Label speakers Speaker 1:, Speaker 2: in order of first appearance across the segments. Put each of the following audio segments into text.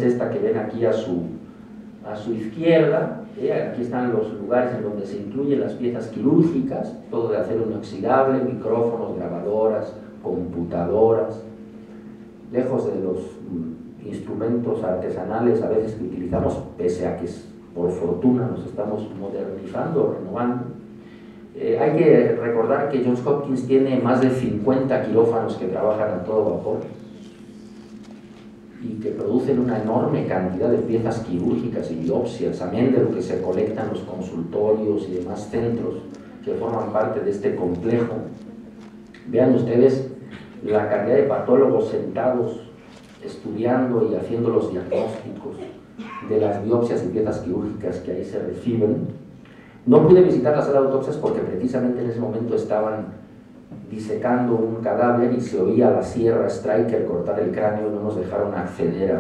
Speaker 1: esta que ven aquí a su izquierda. Aquí están los lugares en donde se incluyen las piezas quirúrgicas, todo de acero inoxidable, micrófonos, grabadoras, computadoras, lejos de los instrumentos artesanales a veces que utilizamos, pese a que por fortuna nos estamos modernizando, renovando. Hay que recordar que Johns Hopkins tiene más de 50 quirófanos que trabajan a todo vapor y que producen una enorme cantidad de piezas quirúrgicas y biopsias, amén de lo que se colecta en los consultorios y demás centros que forman parte de este complejo. Vean ustedes la cantidad de patólogos sentados estudiando y haciendo los diagnósticos de las biopsias y piezas quirúrgicas que ahí se reciben. No pude visitar la sala de autopsias porque precisamente en ese momento estaban disecando un cadáver y se oía la sierra Stryker cortar el cráneo. No nos dejaron acceder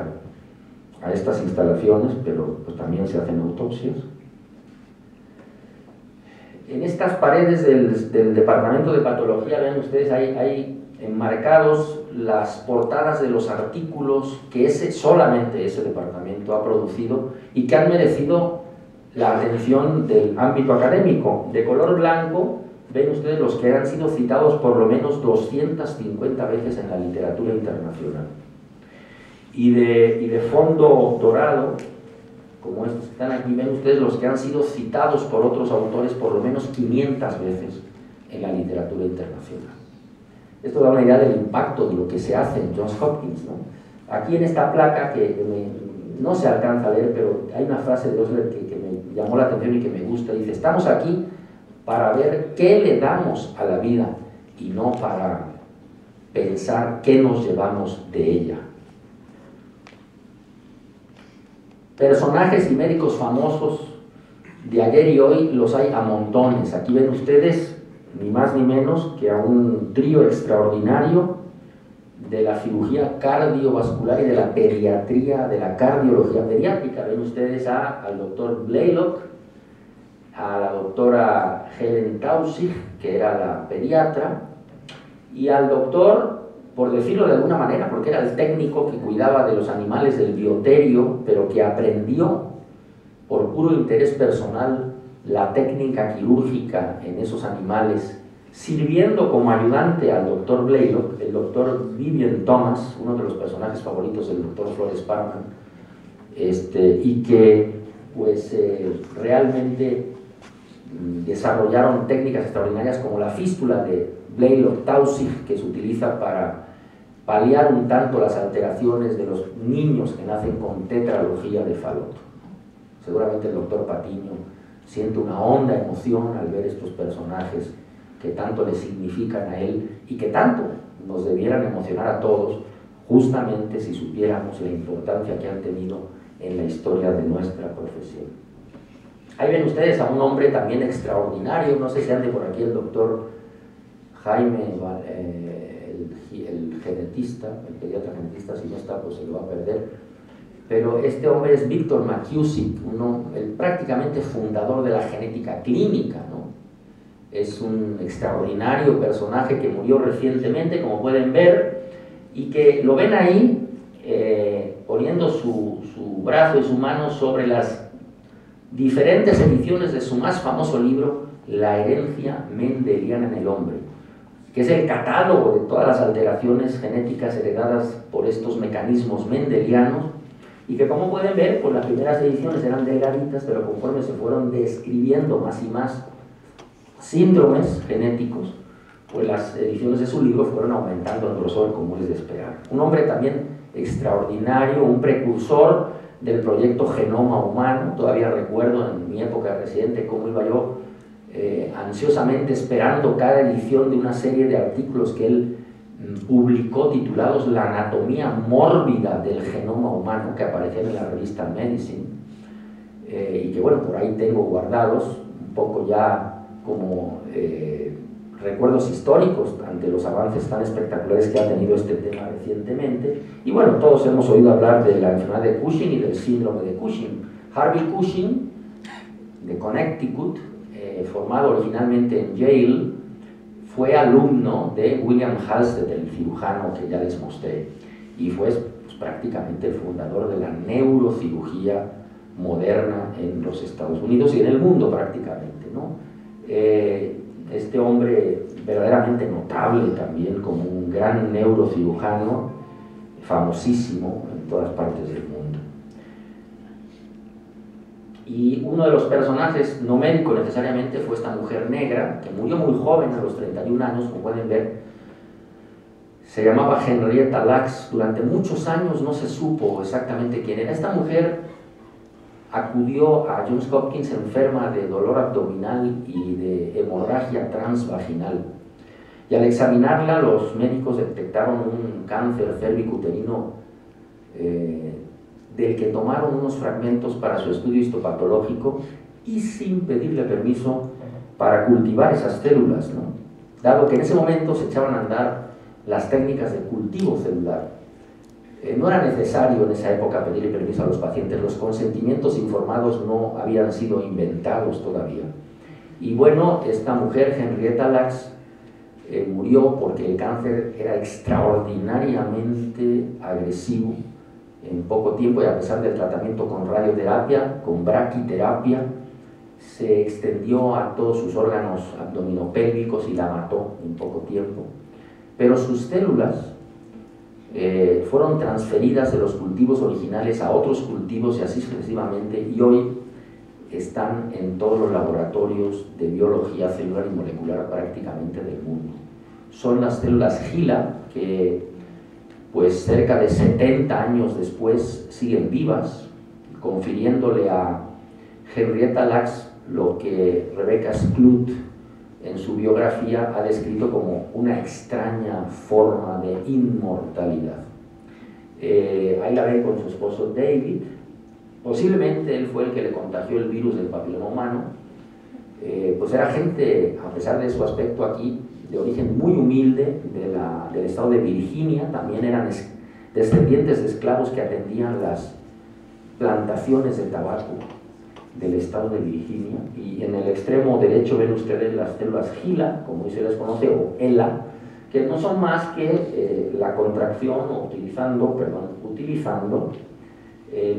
Speaker 1: a estas instalaciones, pero pues también se hacen autopsias. En estas paredes del departamento de patología, vean ustedes, hay enmarcados las portadas de los artículos que solamente ese departamento ha producido y que han merecido la atención del ámbito académico. De color blanco, ven ustedes los que han sido citados por lo menos 250 veces en la literatura internacional. Y de fondo dorado, como estos que están aquí, ven ustedes los que han sido citados por otros autores por lo menos 500 veces en la literatura internacional. Esto da una idea del impacto de lo que se hace en Johns Hopkins, ¿no? Aquí en esta placa, no se alcanza a leer, pero hay una frase de Osler que me llamó la atención y que me gusta. Dice: estamos aquí para ver qué le damos a la vida y no para pensar qué nos llevamos de ella. Personajes y médicos famosos de ayer y hoy los hay a montones. Aquí ven ustedes ni más ni menos que a un trío extraordinario de la cirugía cardiovascular y de la pediatría, de la cardiología pediátrica. Ven ustedes al doctor Blaylock, a la doctora Helen Taussig, que era la pediatra, y al doctor, por decirlo de alguna manera, porque era el técnico que cuidaba de los animales del bioterio, pero que aprendió por puro interés personal la técnica quirúrgica en esos animales, sirviendo como ayudante al doctor Blaylock, el doctor Vivian Thomas, uno de los personajes favoritos del doctor Flores Parman, y que pues realmente desarrollaron técnicas extraordinarias como la fístula de Blaylock-Taussig, que se utiliza para paliar un tanto las alteraciones de los niños que nacen con tetralogía de Fallot. Seguramente el doctor Patiño siente una honda emoción al ver estos personajes que tanto le significan a él y que tanto nos debieran emocionar a todos, justamente si supiéramos la importancia que han tenido en la historia de nuestra profesión. Ahí ven ustedes a un hombre también extraordinario, no sé si ande por aquí el doctor Jaime, el genetista, el pediatra genetista, si no está pues se lo va a perder. Pero este hombre es Victor McKusick, el prácticamente fundador de la genética clínica, ¿no? Es un extraordinario personaje que murió recientemente, como pueden ver, y que lo ven ahí poniendo su brazo y su mano sobre las diferentes ediciones de su más famoso libro, La herencia mendeliana en el hombre, que es el catálogo de todas las alteraciones genéticas heredadas por estos mecanismos mendelianos, y que, como pueden ver, pues las primeras ediciones eran delgaditas, pero conforme se fueron describiendo más y más síndromes genéticos, pues las ediciones de su libro fueron aumentando en grosor, como es de esperar. Un hombre también extraordinario, un precursor del proyecto Genoma Humano. Todavía recuerdo en mi época de residente cómo iba yo ansiosamente esperando cada edición de una serie de artículos que él publicó titulados La anatomía mórbida del genoma humano, que aparecían en la revista Medicine, y que bueno, por ahí tengo guardados un poco ya como recuerdos históricos ante los avances tan espectaculares que ha tenido este tema recientemente. Y bueno, todos hemos oído hablar de la enfermedad de Cushing y del síndrome de Cushing. Harvey Cushing, de Connecticut, formado originalmente en Yale, fue alumno de William Halsted, el cirujano que ya les mostré, y fue pues, prácticamente el fundador de la neurocirugía moderna en los Estados Unidos y en el mundo prácticamente, ¿no? Este hombre verdaderamente notable también como un gran neurocirujano, famosísimo en todas partes del mundo. Y uno de los personajes, no médico necesariamente, fue esta mujer negra, que murió muy joven, a los 31 años, como pueden ver. Se llamaba Henrietta Lacks. Durante muchos años no se supo exactamente quién era. Esta mujer acudió a Johns Hopkins enferma de dolor abdominal y de hemorragia transvaginal. Y al examinarla, los médicos detectaron un cáncer cérvico-uterino del que tomaron unos fragmentos para su estudio histopatológico y sin pedirle permiso para cultivar esas células, ¿no? Dado que en ese momento se echaban a andar las técnicas de cultivo celular. No era necesario en esa época pedirle permiso a los pacientes, los consentimientos informados no habían sido inventados todavía. Y bueno, esta mujer, Henrietta Lacks, murió porque el cáncer era extraordinariamente agresivo en poco tiempo, y a pesar del tratamiento con radioterapia, con braquiterapia, se extendió a todos sus órganos abdominopélvicos y la mató en poco tiempo. Pero sus células fueron transferidas de los cultivos originales a otros cultivos y así sucesivamente, y hoy están en todos los laboratorios de biología celular y molecular prácticamente del mundo. Son las células HeLa que, pues cerca de 70 años después, siguen vivas, confiriéndole a Henrietta Lacks lo que Rebecca Skloot en su biografía ha descrito como una extraña forma de inmortalidad. Ahí la ven con su esposo David. Posiblemente él fue el que le contagió el virus del papiloma humano. Pues era gente, a pesar de su aspecto aquí, de origen muy humilde, del estado de Virginia. También eran descendientes de esclavos que atendían las plantaciones de tabaco del estado de Virginia. Y en el extremo derecho ven ustedes las células HeLa, como se les conoce, o HeLa, que no son más que la contracción, utilizando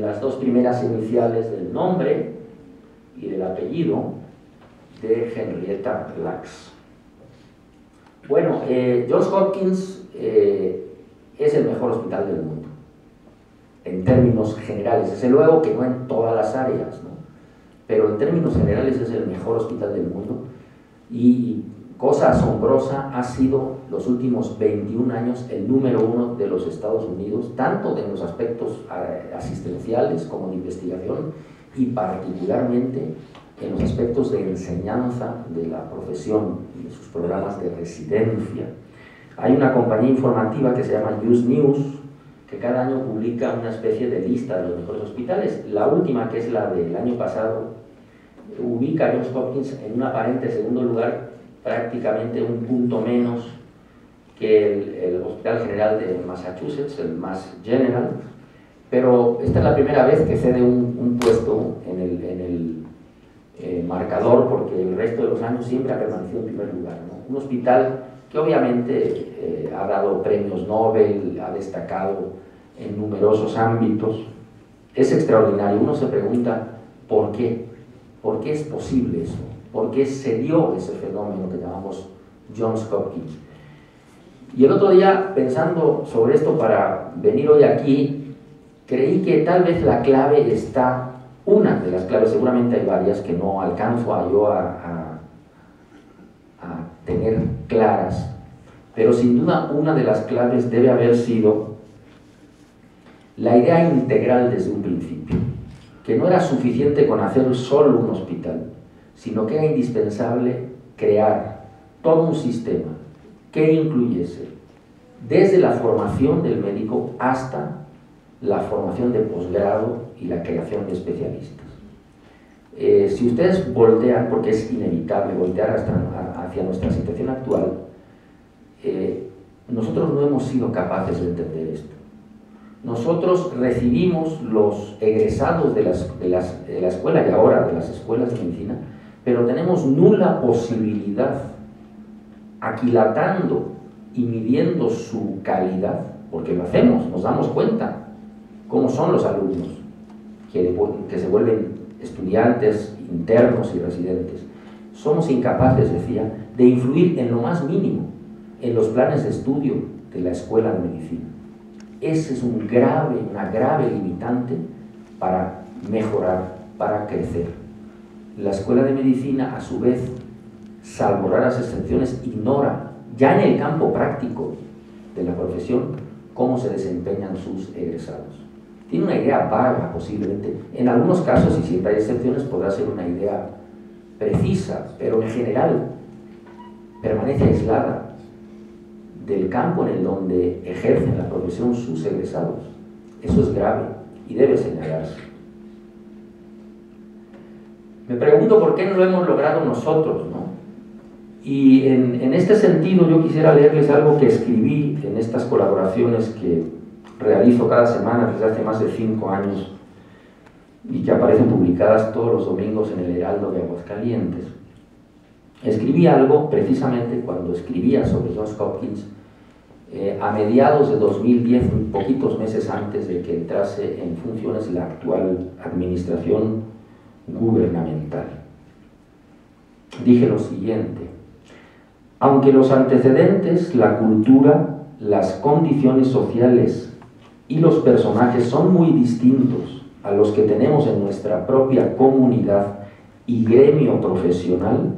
Speaker 1: las dos primeras iniciales del nombre y del apellido de Henrietta Lacks. Bueno, Johns Hopkins es el mejor hospital del mundo, en términos generales. Desde luego que no en todas las áreas, ¿no? Pero en términos generales es el mejor hospital del mundo, y cosa asombrosa, ha sido los últimos 21 años el número 1 de los Estados Unidos, tanto en los aspectos asistenciales como de investigación, y particularmente en los aspectos de enseñanza de la profesión, de sus programas de residencia. Hay una compañía informativa que se llama Just News, que cada año publica una especie de lista de los mejores hospitales. La última, que es la del año pasado, ubica a Johns Hopkins en un aparente segundo lugar, prácticamente un punto menos que el Hospital General de Massachusetts, el Mass General, pero esta es la primera vez que cede un puesto en el marcador, porque el resto de los años siempre ha permanecido en primer lugar, ¿no? Un hospital que obviamente ha dado premios Nobel, ha destacado en numerosos ámbitos. Es extraordinario. Uno se pregunta ¿por qué? ¿Por qué es posible eso? ¿Por qué se dio ese fenómeno que llamamos Johns Hopkins? Y el otro día, pensando sobre esto para venir hoy aquí, creí que tal vez la clave está, una de las claves, seguramente hay varias que no alcanzo a tener claras, pero sin duda una de las claves debe haber sido la idea integral desde un principio, que no era suficiente con hacer solo un hospital, sino que era indispensable crear todo un sistema que incluyese desde la formación del médico hasta la formación de posgrado y la creación de especialistas. Si ustedes voltean, porque es inevitable voltear hacia nuestra situación actual, nosotros no hemos sido capaces de entender esto. Nosotros recibimos los egresados de la escuela y ahora de las escuelas de medicina, pero tenemos nula posibilidad, aquilatando y midiendo su calidad, porque lo hacemos, nos damos cuenta cómo son los alumnos, que se vuelven estudiantes, internos y residentes. Somos incapaces, decía, de influir en lo más mínimo en los planes de estudio de la escuela de medicina. Ese es una grave limitante para mejorar, para crecer. La escuela de medicina, a su vez, salvo raras excepciones, ignora, ya en el campo práctico de la profesión, cómo se desempeñan sus egresados. Tiene una idea vaga, posiblemente. En algunos casos, y siempre hay excepciones, podrá ser una idea precisa, pero en general permanece aislada del campo en el donde ejercen la profesión sus egresados. Eso es grave y debe señalarse. Me pregunto por qué no lo hemos logrado nosotros, ¿no? Y en este sentido yo quisiera leerles algo que escribí en estas colaboraciones que realizo cada semana desde hace más de 5 años y que aparecen publicadas todos los domingos en el Heraldo de Aguascalientes. Escribí algo precisamente cuando escribía sobre Johns Hopkins a mediados de 2010, poquitos meses antes de que entrase en funciones la actual administración gubernamental. Dije lo siguiente: aunque los antecedentes, la cultura, las condiciones sociales y los personajes son muy distintos a los que tenemos en nuestra propia comunidad y gremio profesional,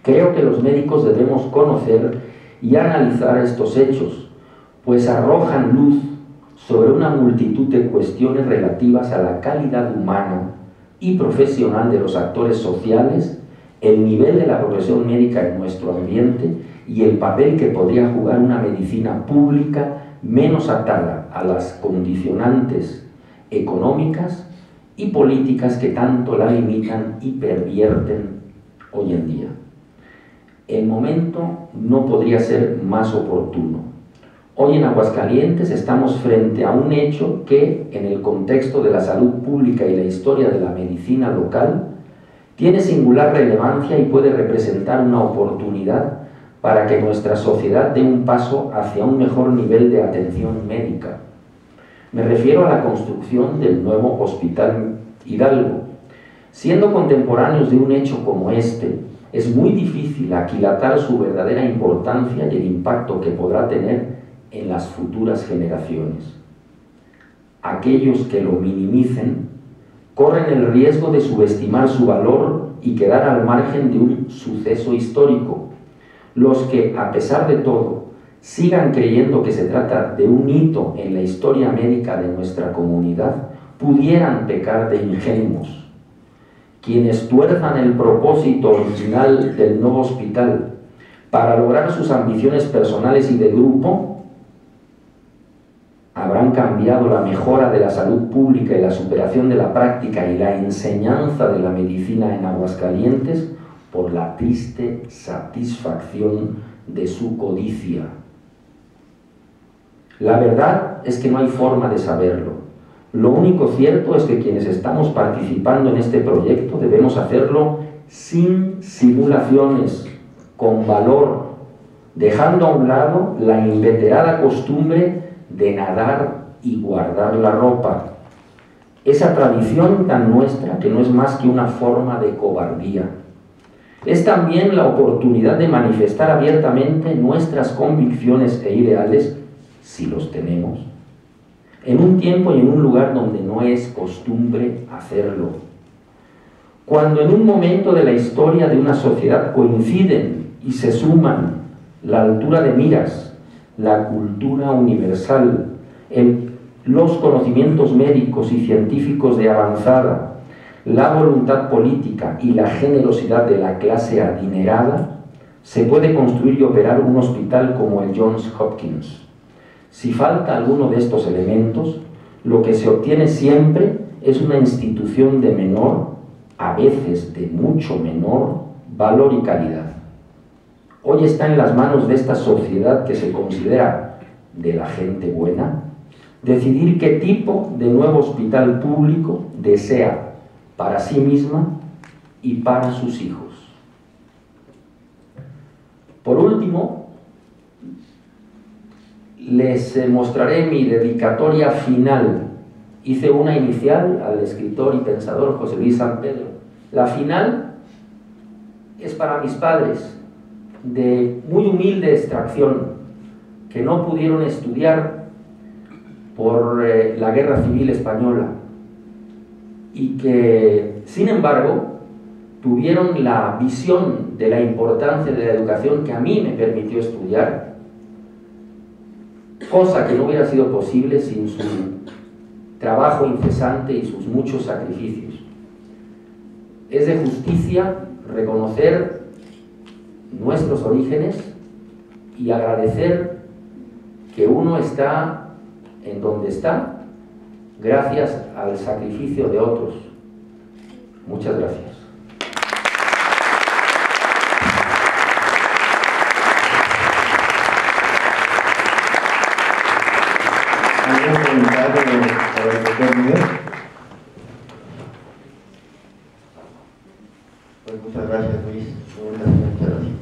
Speaker 1: creo que los médicos debemos conocer y analizar estos hechos, pues arrojan luz sobre una multitud de cuestiones relativas a la calidad humana y profesional de los actores sociales, el nivel de la profesión médica en nuestro ambiente y el papel que podría jugar una medicina pública menos atada a las condicionantes económicas y políticas que tanto la limitan y pervierten hoy en día. El momento no podría ser más oportuno. Hoy en Aguascalientes estamos frente a un hecho que, en el contexto de la salud pública y la historia de la medicina local, tiene singular relevancia y puede representar una oportunidad para que nuestra sociedad dé un paso hacia un mejor nivel de atención médica. Me refiero a la construcción del nuevo Hospital Hidalgo. Siendo contemporáneos de un hecho como este, es muy difícil aquilatar su verdadera importancia y el impacto que podrá tener en las futuras generaciones. Aquellos que lo minimicen corren el riesgo de subestimar su valor y quedar al margen de un suceso histórico. Los que, a pesar de todo, sigan creyendo que se trata de un hito en la historia médica de nuestra comunidad, pudieran pecar de ingenuos. Quienes tuerzan el propósito original del nuevo hospital para lograr sus ambiciones personales y de grupo, habrán cambiado la mejora de la salud pública y la superación de la práctica y la enseñanza de la medicina en Aguascalientes por la triste satisfacción de su codicia. La verdad es que no hay forma de saberlo. Lo único cierto es que quienes estamos participando en este proyecto debemos hacerlo sin simulaciones, con valor, dejando a un lado la inveterada costumbre de nadar y guardar la ropa. Esa tradición tan nuestra que no es más que una forma de cobardía. Es también la oportunidad de manifestar abiertamente nuestras convicciones e ideales, si los tenemos, en un tiempo y en un lugar donde no es costumbre hacerlo. Cuando en un momento de la historia de una sociedad coinciden y se suman la altura de miras, la cultura universal, los conocimientos médicos y científicos de avanzada, la voluntad política y la generosidad de la clase adinerada, se puede construir y operar un hospital como el Johns Hopkins. Si falta alguno de estos elementos, lo que se obtiene siempre es una institución de menor, a veces de mucho menor, valor y calidad. Hoy está en las manos de esta sociedad que se considera de la gente buena, decidir qué tipo de nuevo hospital público desea para sí misma y para sus hijos. les mostraré mi dedicatoria final. Hice una inicial al escritor y pensador José Luis San Pedro. La final es para mis padres, de muy humilde extracción, que no pudieron estudiar por la Guerra Civil Española y que, sin embargo, tuvieron la visión de la importancia de la educación que a mí me permitió estudiar, cosa que no hubiera sido posible sin su trabajo incesante y sus muchos sacrificios. Es de justicia reconocer nuestros orígenes y agradecer que uno está en donde está gracias al sacrificio de otros. Muchas gracias.
Speaker 2: ¿Algún comentario sobre el doctor Miguel? Pues muchas gracias, Luis. Muchas gracias.